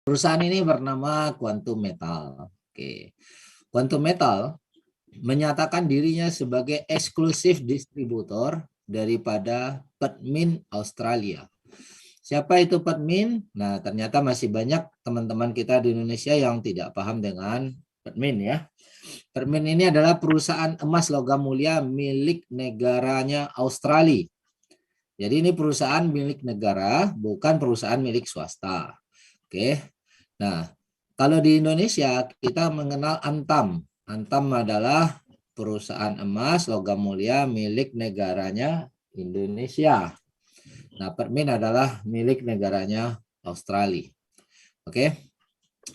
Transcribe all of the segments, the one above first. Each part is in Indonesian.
Perusahaan ini bernama Quantum Metal. Oke. Quantum Metal menyatakan dirinya sebagai eksklusif distributor daripada Pertmin Australia. Siapa itu Pertmin? Nah, ternyata masih banyak teman-teman kita di Indonesia yang tidak paham dengan Pertmin ya. Pertmin ini adalah perusahaan emas logam mulia milik negaranya Australia. Jadi ini perusahaan milik negara, bukan perusahaan milik swasta. Oke. Nah, kalau di Indonesia kita mengenal Antam. Antam adalah perusahaan emas logam mulia milik negaranya Indonesia. Nah, Pertmin adalah milik negaranya Australia. Oke.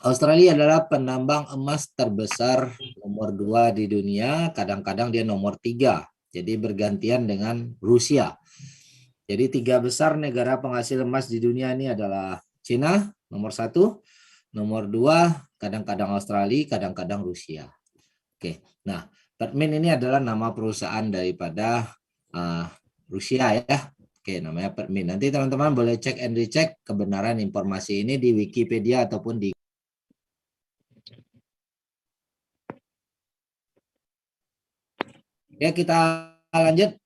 Australia adalah penambang emas terbesar nomor 2 di dunia, kadang-kadang dia nomor 3. Jadi bergantian dengan Rusia. Jadi 3 besar negara penghasil emas di dunia ini adalah Cina, nomor 1, nomor 2, kadang-kadang Australia, kadang-kadang Rusia. Oke, nah Pertmin ini adalah nama perusahaan daripada Rusia ya. Oke, namanya Pertmin. Nanti teman-teman boleh cek and recheck kebenaran informasi ini di Wikipedia ataupun di. Ya, kita lanjut.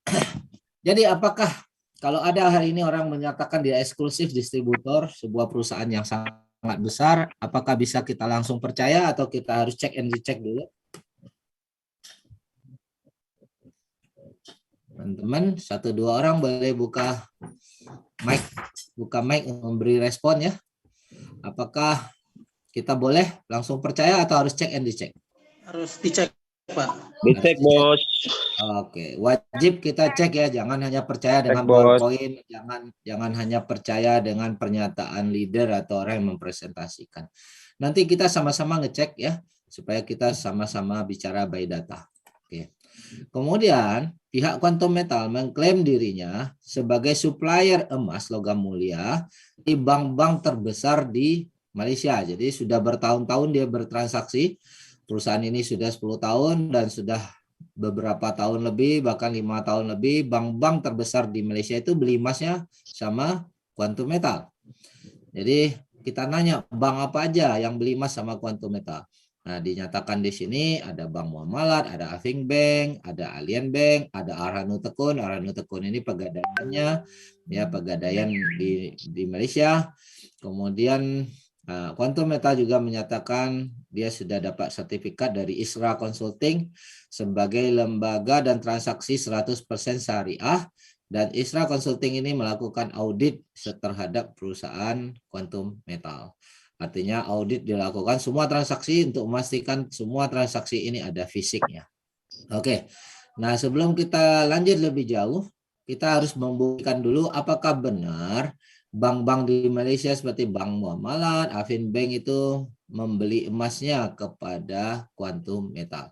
Jadi apakah kalau ada hari ini orang menyatakan dia eksklusif distributor sebuah perusahaan yang sangat besar, apakah bisa kita langsung percaya atau kita harus cek and recheck dulu? Teman-teman, 1-2 orang boleh buka mic memberi respon ya. Apakah kita boleh langsung percaya atau harus cek and recheck? Harus dicek, Pak. Dicek, Bos. Oke, wajib kita cek ya, jangan hanya percaya dengan Bos. PowerPoint, jangan hanya percaya dengan pernyataan leader atau orang yang mempresentasikan. Nanti kita sama-sama ngecek ya, supaya kita sama-sama bicara by data. Oke. Kemudian, pihak Quantum Metal mengklaim dirinya sebagai supplier emas logam mulia di bank-bank terbesar di Malaysia. Jadi sudah bertahun-tahun dia bertransaksi. Perusahaan ini sudah 10 tahun dan sudah beberapa tahun lebih, bahkan 5 tahun lebih, bank-bank terbesar di Malaysia itu beli emasnya sama Quantum Metal. Jadi kita nanya bank apa aja yang beli emas sama Quantum Metal. Nah, dinyatakan di sini ada Bank Muamalat, ada Aving Bank, ada Allianz Bank, ada Arhanu Tekun. Arhanu Tekun ini pegadaiannya, ya pegadaian di Malaysia. Kemudian Quantum Metal juga menyatakan dia sudah dapat sertifikat dari Isra Consulting sebagai lembaga dan transaksi 100% syariah, dan Isra Consulting ini melakukan audit terhadap perusahaan Quantum Metal. Artinya audit dilakukan semua transaksi untuk memastikan semua transaksi ini ada fisiknya. Oke, nah sebelum kita lanjut lebih jauh, kita harus membuktikan dulu apakah benar bank-bank di Malaysia seperti Bank Muamalat, Avin Bank itu membeli emasnya kepada Quantum Metal.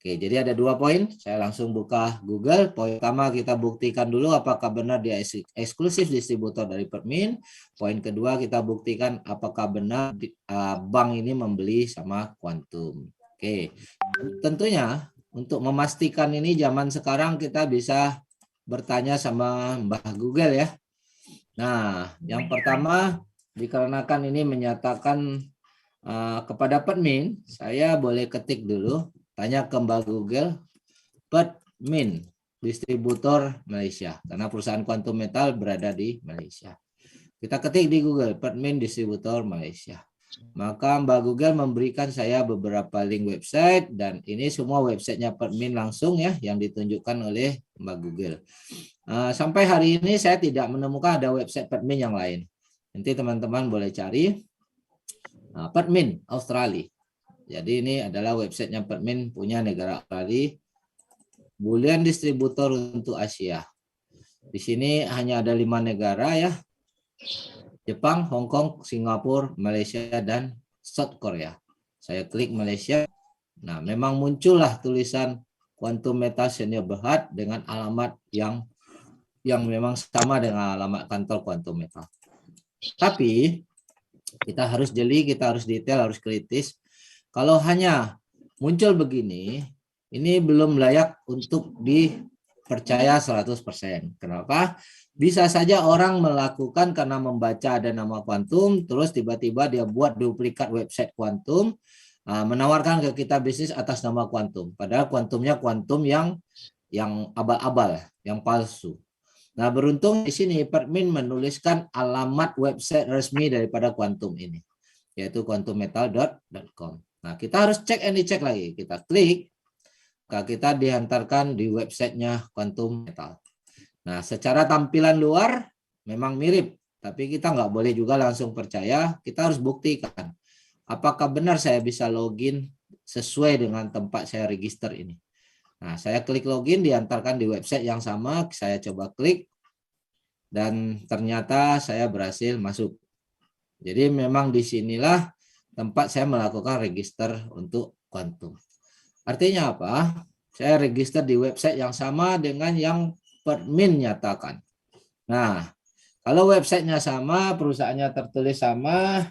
Oke, jadi ada 2 poin. Saya langsung buka Google. Poin pertama kita buktikan dulu apakah benar dia eksklusif distributor dari Pertmin. Poin kedua kita buktikan apakah benar bank ini membeli sama Quantum. Oke, tentunya untuk memastikan ini zaman sekarang kita bisa bertanya sama Mbah Google ya. Nah, yang pertama dikarenakan ini menyatakan kepada Pertmin, saya boleh ketik dulu, tanya ke Mbak Google, Pertmin, distributor Malaysia, karena perusahaan Quantum Metal berada di Malaysia. Kita ketik di Google, Pertmin, distributor Malaysia. Maka Mbak Google memberikan saya beberapa link website, dan ini semua websitenya Pertmin langsung ya, yang ditunjukkan oleh Mbak Google. Sampai hari ini saya tidak menemukan ada website Pertmin yang lain. Nanti teman-teman boleh cari. Pertmin Australia. Jadi ini adalah websitenya Pertmin punya negara Australia. Bullion distributor untuk Asia. Di sini hanya ada 5 negara ya. Jepang, Hong Kong, Singapura, Malaysia, dan South Korea. Saya klik Malaysia. Nah, memang muncullah tulisan Quantum Metal Senior Berhad dengan alamat yang memang sama dengan alamat kantor Quantum Metal. Tapi kita harus jeli, kita harus detail, harus kritis. Kalau hanya muncul begini, ini belum layak untuk percaya 100%. Kenapa? Bisa saja orang melakukan karena membaca ada nama kuantum, terus tiba-tiba dia buat duplikat website kuantum, menawarkan ke kita bisnis atas nama kuantum. Padahal kuantumnya kuantum yang abal-abal, yang palsu. Nah, beruntung di sini Permin menuliskan alamat website resmi daripada kuantum ini, yaitu quantummetal.com. Nah, kita harus cek and dicek lagi. Kita klik, kita dihantarkan di websitenya Quantum Metal. Nah, secara tampilan luar memang mirip, tapi kita nggak boleh juga langsung percaya. Kita harus buktikan apakah benar saya bisa login sesuai dengan tempat saya register ini. Nah, saya klik login, diantarkan di website yang sama. Saya coba klik, dan ternyata saya berhasil masuk. Jadi memang disinilah tempat saya melakukan register untuk kuantum. Artinya apa? Saya register di website yang sama dengan yang Permin nyatakan. Nah, kalau websitenya sama, perusahaannya tertulis sama,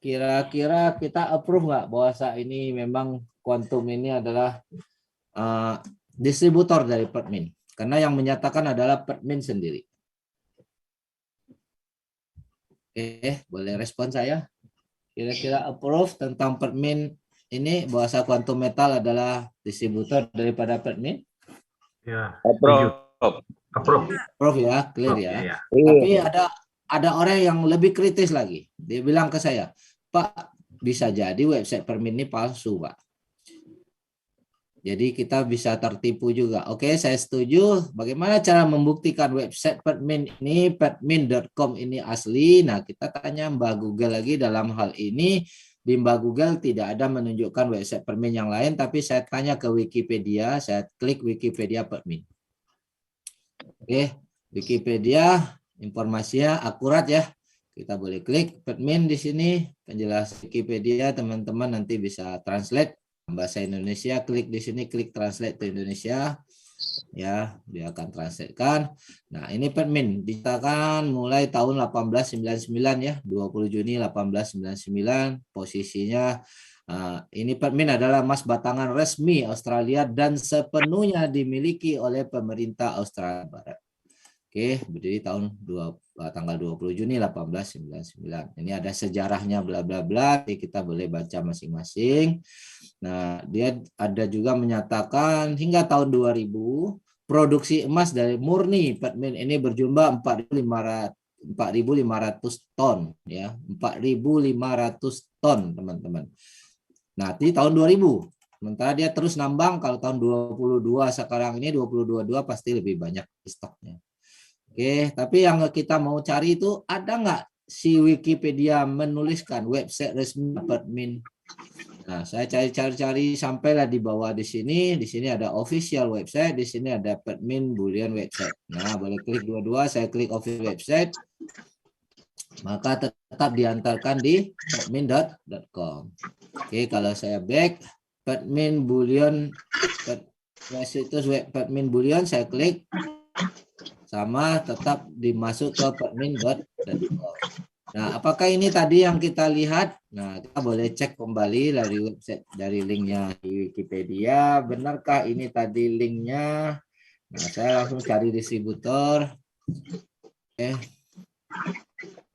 kira-kira kita approve nggak bahwa ini memang kuantum ini adalah distributor dari Permin? Karena yang menyatakan adalah Permin sendiri. Oke, boleh respon saya? Kira-kira approve tentang Permin ini bahwa Quantum Metal adalah distributor daripada Permin? Ya, Approve. Approve ya, clear ya. Ya. Tapi ada orang yang lebih kritis lagi. Dia bilang ke saya, Pak, bisa jadi website Permin ini palsu, Pak. Jadi kita bisa tertipu juga. Oke, saya setuju. Bagaimana cara membuktikan website Permin ini, permin.com ini asli? Nah, kita tanya Mbak Google lagi dalam hal ini. Di Mbak Google tidak ada menunjukkan website Permin yang lain, tapi saya tanya ke Wikipedia, saya klik Wikipedia Permin. Oke, Wikipedia, informasinya akurat ya. Kita boleh klik Permin di sini, penjelasan Wikipedia, teman-teman nanti bisa translate bahasa Indonesia, klik di sini, klik translate to Indonesia, ya dia akan translatekan. Nah, ini Permin diciptakan mulai tahun 1899 ya, 20 Juni 1899. Posisinya ini Permin adalah emas batangan resmi Australia dan sepenuhnya dimiliki oleh pemerintah Australia Barat. Oke, berdiri tanggal 20 Juni 1899. Ini ada sejarahnya bla bla bla, kita boleh baca masing-masing. Nah, dia ada juga menyatakan hingga tahun 2000 produksi emas dari murni Permin ini berjumlah 4.500 ton ya, 4.500 ton teman-teman. Nah, di tahun 2000. Sementara dia terus nambang, kalau tahun 2022 sekarang ini 2022 pasti lebih banyak stoknya. Oke, tapi yang kita mau cari itu ada nggak si Wikipedia menuliskan website resmi Permin? Nah, saya cari-cari sampailah di bawah di sini. Di sini ada official website, di sini ada Permin Bullion website. Nah, boleh klik dua-dua. Saya klik official website, maka tetap diantarkan di permin.com. Oke, kalau saya back Permin Bullion, situs web Permin Bullion, saya klik. Sama tetap dimasuk ke permin.com. Nah, apakah ini tadi yang kita lihat? Nah, kita boleh cek kembali dari website, dari linknya di Wikipedia. Benarkah ini tadi linknya? Nah, saya langsung cari distributor. Oke.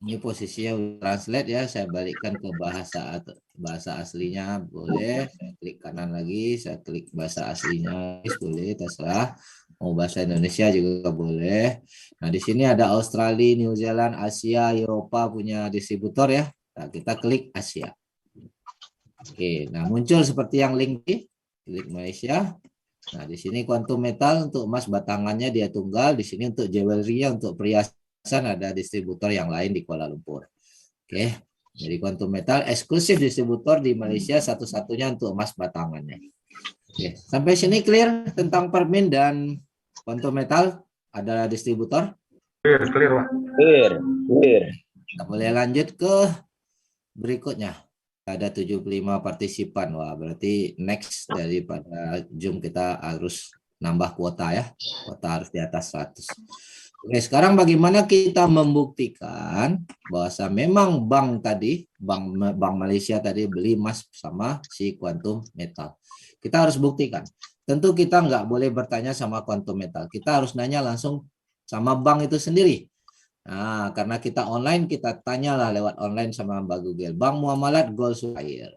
Ini posisinya translate ya. Saya balikkan ke bahasa aslinya, boleh. Saya klik kanan lagi, saya klik bahasa aslinya, boleh, terserah. Mau bahasa Indonesia juga boleh. Nah, di sini ada Australia, New Zealand, Asia, Eropa punya distributor ya. Nah, kita klik Asia. Oke, nah muncul seperti yang link di klik Malaysia. Nah, di sini Quantum Metal untuk emas batangannya dia tunggal, di sini untuk jewelry-nya, untuk perhiasan ada distributor yang lain di Kuala Lumpur. Oke. Jadi Quantum Metal eksklusif distributor di Malaysia, satu-satunya untuk emas batangannya. Oke, sampai sini clear tentang Permin dan Quantum Metal adalah distributor? Clear, Pak. Clear. Kita boleh lanjut ke berikutnya. Ada 75 partisipan. Wah, berarti next daripada Zoom kita harus nambah kuota ya. Kuota harus di atas 100. Oke, sekarang bagaimana kita membuktikan bahwa memang bank tadi, Bank Malaysia tadi beli emas sama si Quantum Metal. Kita harus buktikan. tentu kita nggak boleh bertanya sama Quantum Metal. Kita harus nanya langsung sama bank itu sendiri. Nah, karena kita online, kita tanyalah lewat online sama Mbak Google. Bank Muamalat Gold Supplier.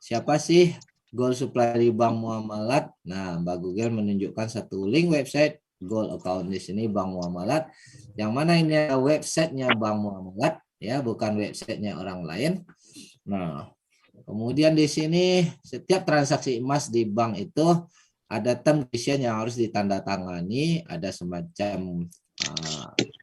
Siapa sih Gold Supplier di Bank Muamalat? Nah, Mbak Google menunjukkan satu link website Gold Account di sini Bank Muamalat. Yang mana ini websitenya Bank Muamalat, ya, bukan websitenya orang lain. Nah, kemudian di sini setiap transaksi emas di bank itu ada term condition yang harus ditandatangani, ada semacam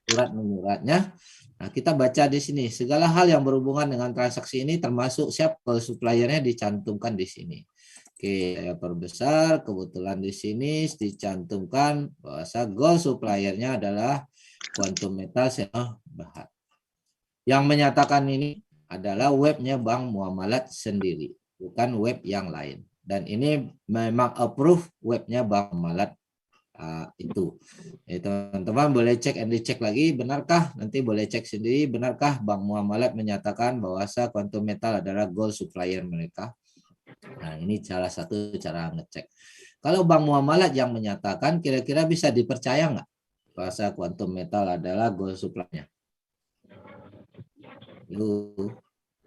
surat menyuratnya. Nah, kita baca di sini segala hal yang berhubungan dengan transaksi ini termasuk siapa suppliernya dicantumkan di sini. Oke, saya perbesar, kebetulan di sini dicantumkan bahwa gold suppliernya adalah Quantum Metal Seno Berhad. Yang menyatakan ini adalah webnya Bank Muamalat sendiri, bukan web yang lain. Dan ini memang approve webnya Bank Muamalat itu. Teman-teman boleh cek and dicek lagi, benarkah? Nanti boleh cek sendiri, benarkah Bank Muamalat menyatakan bahwa Quantum Metal adalah gold supplier mereka? Nah, ini salah satu cara ngecek. Kalau Bank Muamalat yang menyatakan, kira-kira bisa dipercaya nggak bahwa Quantum Metal adalah gold supplier-nya? Lu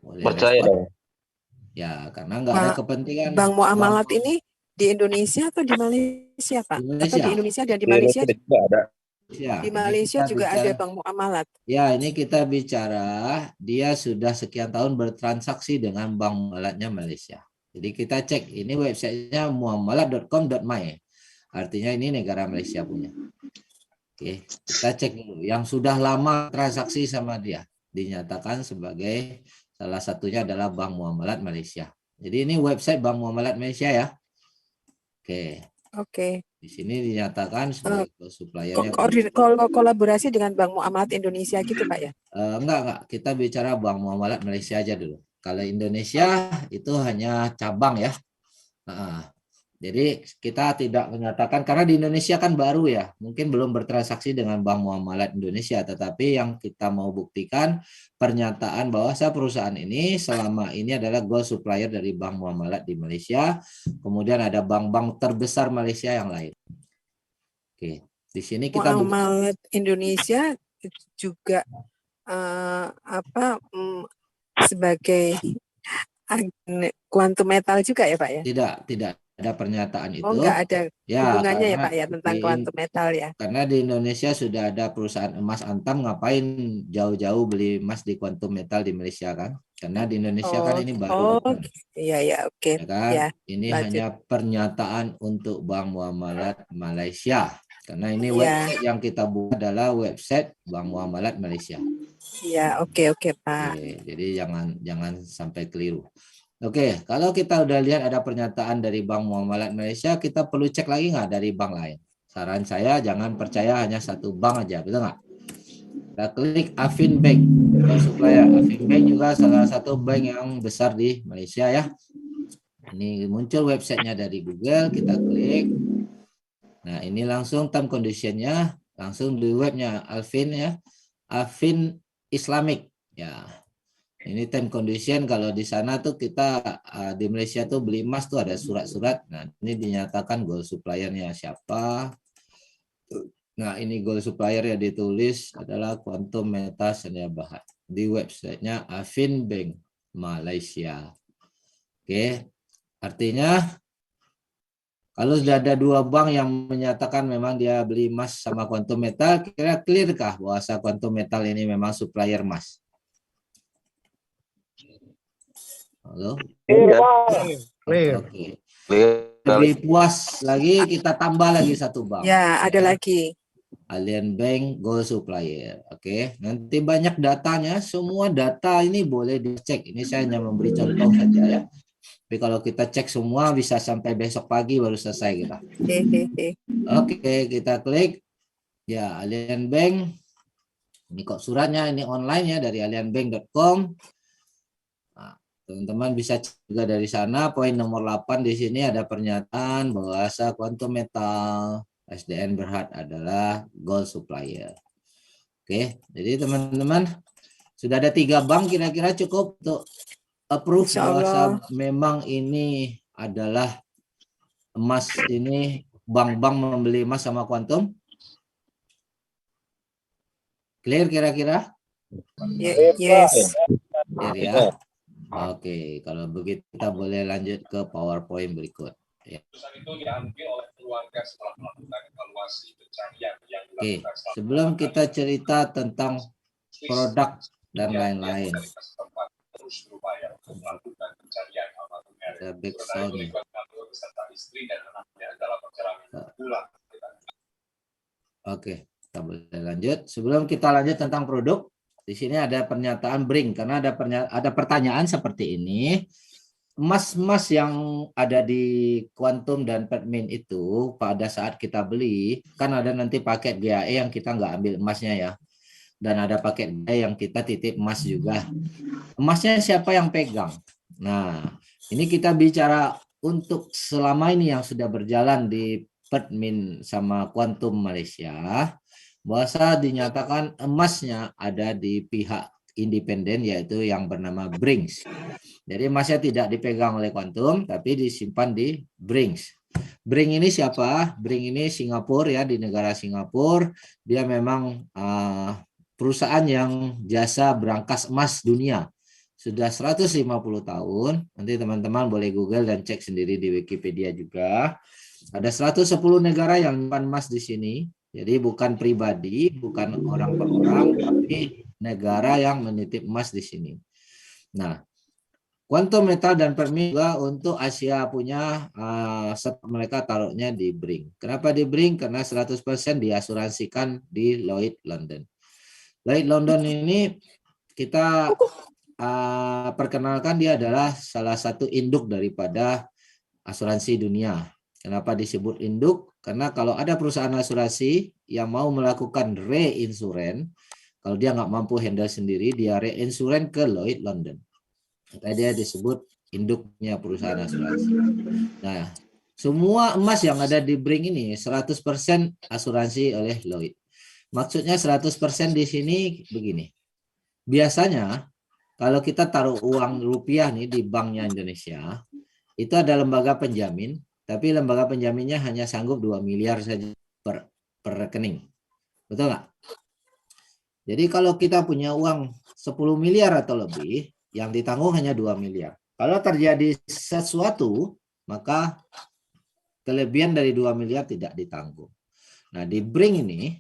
boleh Percaya respon? dong. Ya, karena nggak ada kepentingan. Bank Muamalat ini di Indonesia atau di Malaysia, Pak? Indonesia. Atau di Indonesia dan di Di Malaysia? Indonesia juga ada. Ya, Di ini Malaysia kita juga bicara- ada Bank Muamalat. Ya, ini kita bicara dia sudah sekian tahun bertransaksi dengan bank muamalatnya Malaysia. Jadi kita cek ini websitenya muamalat.com.my. Artinya ini negara Malaysia punya. Oke, kita cek dulu. Yang sudah lama transaksi sama dia dinyatakan sebagai salah satunya adalah Bank Muamalat Malaysia. Jadi ini website Bank Muamalat Malaysia ya. Oke. Oke. Di sini dinyatakan sebagai suppliernya. Kalau kolaborasi dengan Bank Muamalat Indonesia gitu, Pak ya? Enggak. Kita bicara Bank Muamalat Malaysia aja dulu. Kalau Indonesia itu hanya cabang ya. Jadi kita tidak menyatakan, karena di Indonesia kan baru ya, mungkin belum bertransaksi dengan Bank Muamalat Indonesia, tetapi yang kita mau buktikan pernyataan bahwa perusahaan ini selama ini adalah gold supplier dari Bank Muamalat di Malaysia, kemudian ada bank-bank terbesar Malaysia yang lain. Oke, di sini kita Muamalat Indonesia juga sebagai Quantum Metal juga ya, Pak ya? Tidak ada pernyataan itu. Oh, enggak ada hubungannya ya, Pak ya, tentang Quantum Metal ya? Karena di Indonesia sudah ada perusahaan emas Antam, ngapain jauh-jauh beli emas di Quantum Metal di Malaysia kan? Karena di Indonesia kan ini baru. Iya, oke. Ya kan? Ya, ini lanjut. hanya pernyataan untuk Bank Muamalat Malaysia. Karena ini website yang kita buat adalah website Bank Muamalat Malaysia. Iya, oke Pak. Oke, jadi jangan sampai keliru. Oke, kalau kita udah lihat ada pernyataan dari Bank Muamalat Malaysia, kita perlu cek lagi nggak dari bank lain? Saran saya jangan percaya hanya satu bank aja, betul nggak? Kita klik Afin Bank, supplier. Afin Bank juga salah satu bank yang besar di Malaysia ya. Ini muncul websitenya dari Google, kita klik. Nah, ini langsung term condition-nya, langsung di webnya Afin ya, Afin Islamic ya. Ini term condition, kalau di sana tuh kita di Malaysia tuh beli emas tuh ada surat-surat. Nah, ini dinyatakan gold suppliernya siapa. Nah, ini gold supplier yang ditulis adalah Quantum Metal Seno Berhad di websitenya Afin Bank Malaysia. Oke, artinya kalau sudah ada dua bank yang menyatakan memang dia beli emas sama Quantum Metal, kira clear-kah bahwa Quantum Metal ini memang supplier emas? Halo? Clear. Oke. Clear. Lebih puas lagi, kita tambah lagi satu bank. Ya, ada lagi. Allianz Bank Gold Supplier. Oke, nanti banyak datanya, semua data ini boleh dicek. Ini saya hanya memberi contoh saja ya. Tapi kalau kita cek semua bisa sampai besok pagi baru selesai kita. Oke, kita klik. Ya, Allianz Bank. Ini kok suratnya, ini online ya dari allianzbank.com. Teman-teman bisa cek juga dari sana. Poin nomor 8 di sini ada pernyataan bahwa Quantum Metal SDN Berhad adalah gold supplier. Oke, jadi teman-teman sudah ada 3 bank, kira-kira cukup untuk approve bahwa memang ini adalah emas ini bank-bank membeli emas sama kuantum? Clear kira-kira? Yes. Clear ya? Oke, kalau begitu kita boleh lanjut ke PowerPoint berikut. Ya. Oke, sebelum kita cerita tentang produk dan lain-lain. Ada back sound-nya. Oke, kita boleh lanjut. Sebelum kita lanjut tentang produk, di sini ada pernyataan bring karena ada pertanyaan seperti ini. Emas-emas yang ada di Quantum dan Permin itu pada saat kita beli kan ada nanti paket GAE yang kita nggak ambil emasnya ya, dan ada paket GAE yang kita titip emas juga. Emasnya siapa yang pegang? Nah, ini kita bicara untuk selama ini yang sudah berjalan di Permin sama Quantum Malaysia, bahwa dinyatakan emasnya ada di pihak independen yaitu yang bernama Brinks. Jadi emasnya tidak dipegang oleh Quantum tapi disimpan di Brinks. Bring ini siapa? Bring ini Singapura ya, di negara Singapura. Dia memang perusahaan yang jasa berangkas emas dunia. Sudah 150 tahun. Nanti teman-teman boleh Google dan cek sendiri di Wikipedia juga. Ada 110 negara yang menyimpan emas di sini. Jadi bukan pribadi, bukan orang per orang, tapi negara yang menitip emas di sini. Nah, Quantum Metal dan Permin juga untuk Asia punya, mereka taruhnya di Bring. Kenapa di Bring? Karena 100% diasuransikan di Lloyd London. Lloyd London ini kita perkenalkan dia adalah salah satu induk daripada asuransi dunia. Kenapa disebut induk? Karena kalau ada perusahaan asuransi yang mau melakukan reinsurance, kalau dia nggak mampu handle sendiri, dia reinsurance ke Lloyd London. Kata dia disebut induknya perusahaan asuransi. Nah, semua emas yang ada di Bring ini 100% asuransi oleh Lloyd. Maksudnya 100% di sini begini. Biasanya kalau kita taruh uang rupiah nih di banknya Indonesia, itu ada lembaga penjamin, tapi lembaga penjaminnya hanya sanggup 2 miliar saja per rekening. Betul nggak? Jadi kalau kita punya uang 10 miliar atau lebih, yang ditanggung hanya 2 miliar. Kalau terjadi sesuatu, maka kelebihan dari 2 miliar tidak ditanggung. Nah, di Bring ini,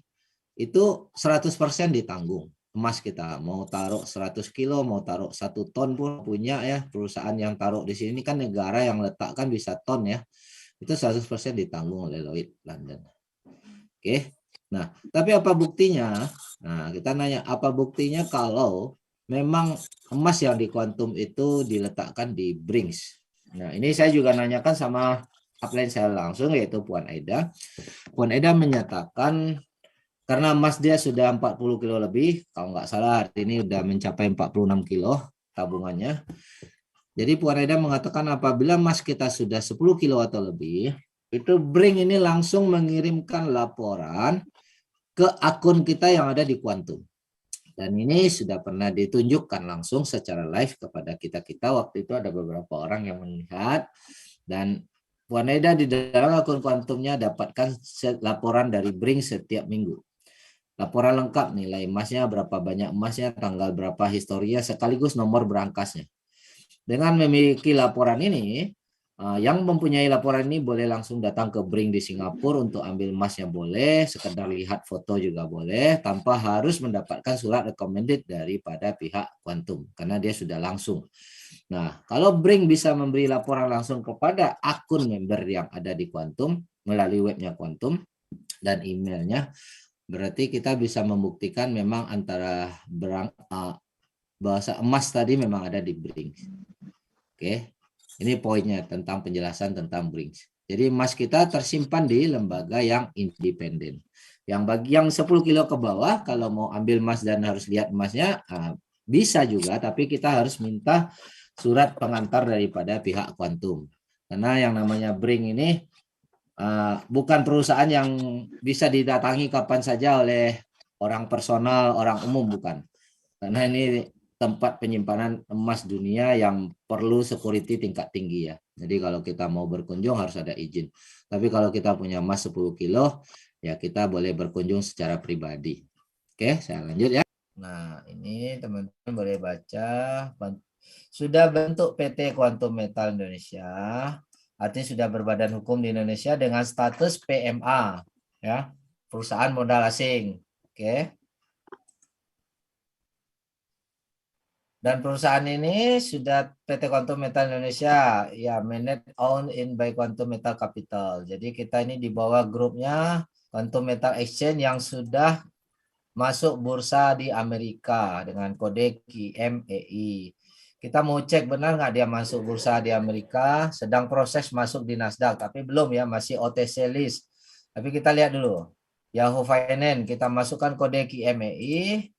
itu 100% ditanggung. Emas kita, mau taruh 100 kilo, mau taruh 1 ton pun punya ya. Perusahaan yang taruh di sini kan negara yang letakkan bisa ton ya. Itu 100% ditanggung oleh Lloyd London. Oke. Nah, tapi apa buktinya? Nah, kita nanya apa buktinya kalau memang emas yang di Quantum itu diletakkan di Brinks. Nah, ini saya juga nanyakan sama upline saya langsung yaitu Puan Aida. Puan Aida menyatakan karena emas dia sudah 40 kilo lebih, kalau nggak salah hari ini udah mencapai 46 kilo tabungannya. Jadi Puan Aida mengatakan apabila emas kita sudah 10 kilo atau lebih, itu Bring ini langsung mengirimkan laporan ke akun kita yang ada di Quantum. Dan ini sudah pernah ditunjukkan langsung secara live kepada kita-kita. Waktu itu ada beberapa orang yang melihat. Dan Puan Aida di dalam akun Quantumnya dapatkan laporan dari Bring setiap minggu. Laporan lengkap nilai emasnya, berapa banyak emasnya, tanggal berapa historinya, sekaligus nomor berangkasnya. Dengan memiliki laporan ini, yang mempunyai laporan ini boleh langsung datang ke Bring di Singapura untuk ambil emasnya boleh, sekedar lihat foto juga boleh, tanpa harus mendapatkan surat recommended daripada pihak Quantum, karena dia sudah langsung. Nah, kalau Bring bisa memberi laporan langsung kepada akun member yang ada di Quantum, melalui webnya Quantum dan emailnya, berarti kita bisa membuktikan memang antara bahasa emas tadi memang ada di Bring. Oke. Ini poinnya tentang penjelasan tentang Brinks. Jadi emas kita tersimpan di lembaga yang independen. Yang bagi yang 10 kilo ke bawah, kalau mau ambil emas dan harus lihat emasnya, bisa juga, tapi kita harus minta surat pengantar daripada pihak Quantum. Karena yang namanya Bring ini bukan perusahaan yang bisa didatangi kapan saja oleh orang personal, orang umum, bukan. Karena ini tempat penyimpanan emas dunia yang perlu security tingkat tinggi ya. Jadi kalau kita mau berkunjung harus ada izin. Tapi kalau kita punya emas 10 kilo, ya kita boleh berkunjung secara pribadi. Oke, saya lanjut ya. Nah, ini teman-teman boleh baca. Sudah bentuk PT Quantum Metal Indonesia, artinya sudah berbadan hukum di Indonesia dengan status PMA, ya, perusahaan modal asing. Oke. Dan perusahaan ini sudah PT Quantum Metal Indonesia, ya, managed owned in by Quantum Metal Capital. Jadi kita ini di bawah grupnya Quantum Metal Exchange yang sudah masuk bursa di Amerika dengan kode QMEI. Kita mau cek benar nggak dia masuk bursa di Amerika, sedang proses masuk di Nasdaq, tapi belum ya, masih OTC list. Tapi kita lihat dulu. Yahoo Finance, kita masukkan kode QMEI,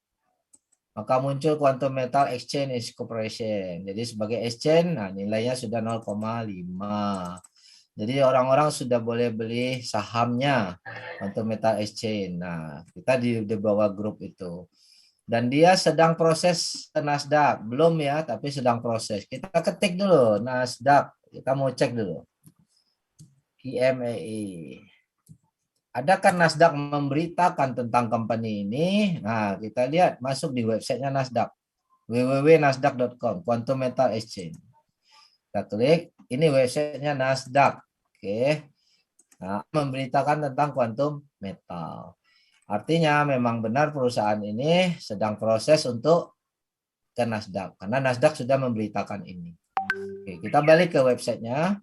maka muncul Quantum Metal Exchange Corporation. Jadi sebagai exchange, nah nilainya sudah 0,5. Jadi orang-orang sudah boleh beli sahamnya Quantum Metal Exchange. Nah, kita di bawah grup itu. Dan dia sedang proses ke Nasdaq. Belum ya, tapi sedang proses. Kita ketik dulu Nasdaq. Kita mau cek dulu. QMEI. Adakah Nasdaq memberitakan tentang company ini? Nah, kita lihat masuk di websitenya Nasdaq. www.nasdaq.com, Quantum Metal Exchange. Kita klik, ini websitenya Nasdaq. Oke. Nah, memberitakan tentang quantum metal. Artinya memang benar perusahaan ini sedang proses untuk ke Nasdaq. Karena Nasdaq sudah memberitakan ini. Oke, kita balik ke websitenya.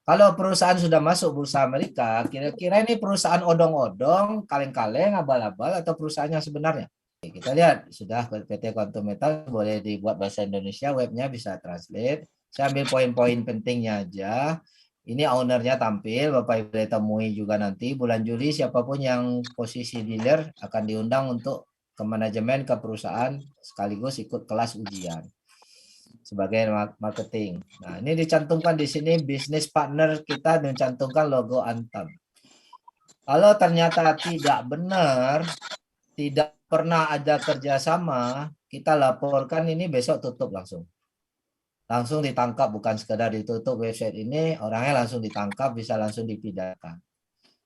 Kalau perusahaan sudah masuk bursa Amerika, kira-kira ini perusahaan odong-odong, kaleng-kaleng, abal-abal, atau perusahaan yang sebenarnya? Oke, kita lihat, sudah PT Quantum Metal boleh dibuat bahasa Indonesia, webnya bisa translate. Saya ambil poin-poin pentingnya aja. Ini ownernya tampil, Bapak Ibu boleh temui juga nanti. Bulan Juli siapapun yang posisi dealer akan diundang untuk ke manajemen, ke perusahaan, sekaligus ikut kelas ujian sebagai marketing. Nah, ini dicantumkan di sini bisnis partner kita mencantumkan logo Antam. Kalau ternyata tidak benar, tidak pernah ada kerjasama, kita laporkan ini besok tutup langsung. Langsung ditangkap, bukan sekedar ditutup website ini, orangnya langsung ditangkap, bisa langsung dipidanakan.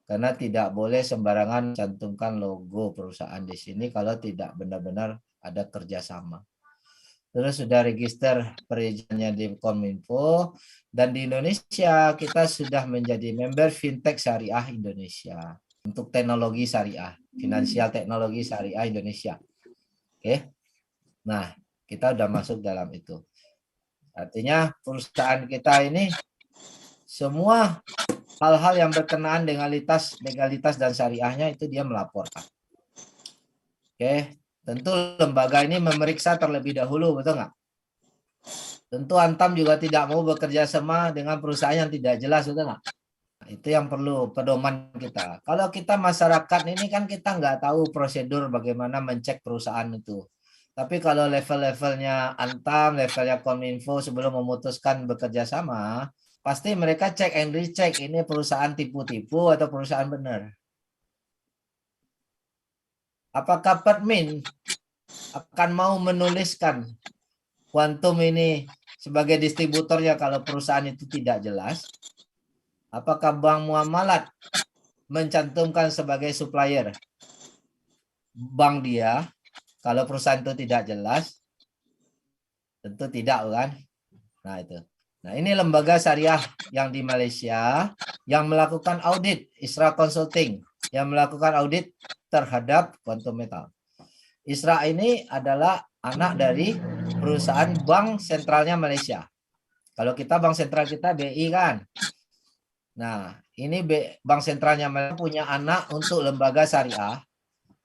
Karena tidak boleh sembarangan cantumkan logo perusahaan di sini kalau tidak benar-benar ada kerjasama. Terus sudah register perizinannya di Kominfo, dan di Indonesia kita sudah menjadi member Fintech Syariah Indonesia untuk teknologi syariah, finansial teknologi syariah Indonesia. Oke. Nah, kita sudah masuk dalam itu. Artinya perusahaan kita ini semua hal-hal yang berkenaan dengan legalitas dan syariahnya itu dia melaporkan. Oke, tentu lembaga ini memeriksa terlebih dahulu, betul nggak? Tentu Antam juga tidak mau bekerja sama dengan perusahaan yang tidak jelas, betul nggak? Nah, itu yang perlu pedoman kita. Kalau kita masyarakat ini kan kita nggak tahu prosedur bagaimana mencek perusahaan itu. Tapi kalau level-levelnya Antam, levelnya Kominfo sebelum memutuskan bekerja sama, pasti mereka cek and recheck ini perusahaan tipu-tipu atau perusahaan benar. Apakah Permin akan mau menuliskan Quantum ini sebagai distributornya kalau perusahaan itu tidak jelas? Apakah Bank Muamalat mencantumkan sebagai supplier bank dia kalau perusahaan itu tidak jelas? Tentu tidak, kan? Nah, itu. Nah, ini lembaga syariah yang di Malaysia yang melakukan audit, Isra Consulting, yang melakukan audit terhadap Quantum Metal. Isra ini adalah anak dari perusahaan bank sentralnya Malaysia. Kalau kita bank sentral kita BI kan. Nah, ini bank sentralnya Malaysia punya anak untuk lembaga syariah.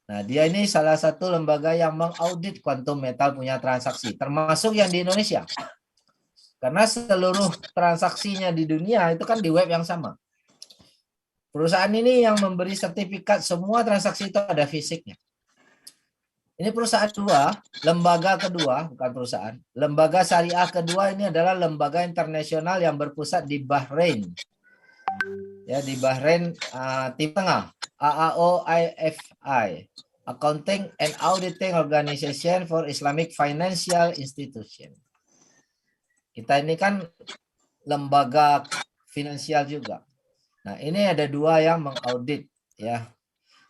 Nah, dia ini salah satu lembaga yang mengaudit Quantum Metal punya transaksi, termasuk yang di Indonesia. Karena seluruh transaksinya di dunia itu kan di web yang sama. Perusahaan ini yang memberi sertifikat semua transaksi itu ada fisiknya. Ini perusahaan kedua, lembaga kedua, bukan perusahaan. Lembaga syariah kedua ini adalah lembaga internasional yang berpusat di Bahrain. Ya, di Bahrain, Timur Tengah, AAOIFI. Accounting and Auditing Organization for Islamic Financial Institution. Kita ini kan lembaga finansial juga. Nah, ini ada dua yang mengaudit ya.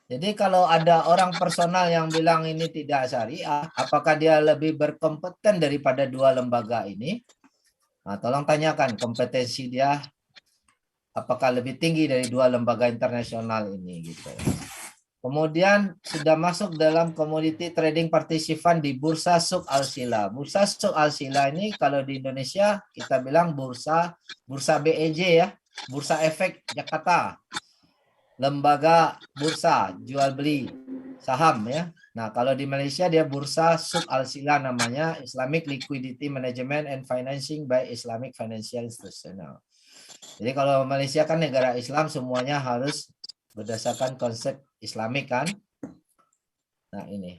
Jadi kalau ada orang personal yang bilang ini tidak syariah, apakah dia lebih berkompeten daripada dua lembaga ini? Nah, tolong tanyakan kompetensi dia apakah lebih tinggi dari dua lembaga internasional ini gitu. Kemudian sudah masuk dalam Commodity Trading Participant di Bursa Suk Al-Sila. Bursa Suk Al-Sila ini kalau di Indonesia kita bilang bursa BEJ ya, Bursa Efek Jakarta. Lembaga bursa jual beli saham ya. Nah, kalau di Malaysia dia Bursa Suk Al-Sila namanya, Islamic Liquidity Management and Financing by Islamic Financial Institutional. Jadi kalau Malaysia kan negara Islam semuanya harus berdasarkan konsep Islamik kan. Nah ini.